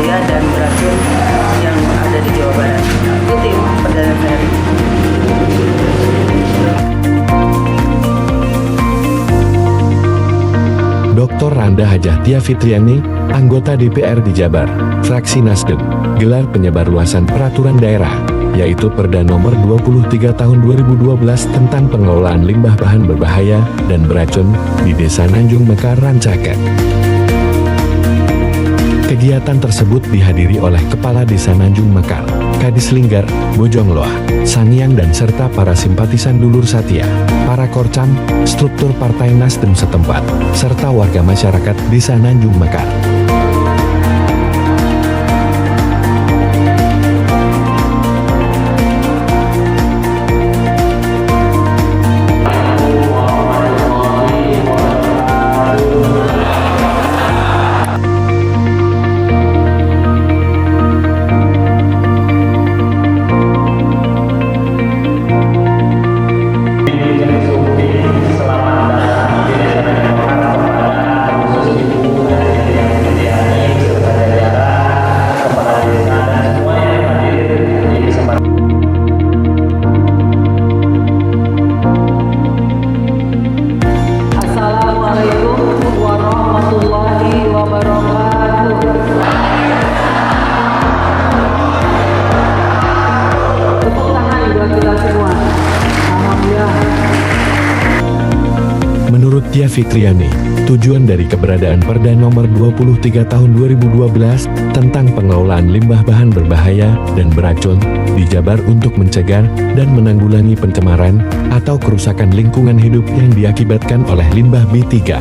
berbahaya dan beracun yang ada di Jawa Barat. Itu tim perdana saya. Dr. Randa Hajah Tia Fitriani, anggota DPR di Jabar, fraksi Nasdem, gelar penyebarluasan peraturan daerah, yaitu Perda Nomor 23 Tahun 2012 tentang pengelolaan limbah bahan berbahaya dan beracun di Desa Nanjung Mekar, Rancaket. Kegiatan tersebut dihadiri oleh Kepala Desa Nanjung Mekar, Kadis Linggar, Bojongloah, Sangiang dan serta para simpatisan Dulur Satya, para korcam, struktur Partai Nasdem setempat, serta warga masyarakat Desa Nanjung Mekar. Menurut Tia Fitriani, tujuan dari keberadaan Perda Nomor 23 Tahun 2012 tentang pengelolaan limbah bahan berbahaya dan beracun di Jabar untuk mencegah dan menanggulangi pencemaran atau kerusakan lingkungan hidup yang diakibatkan oleh limbah B3.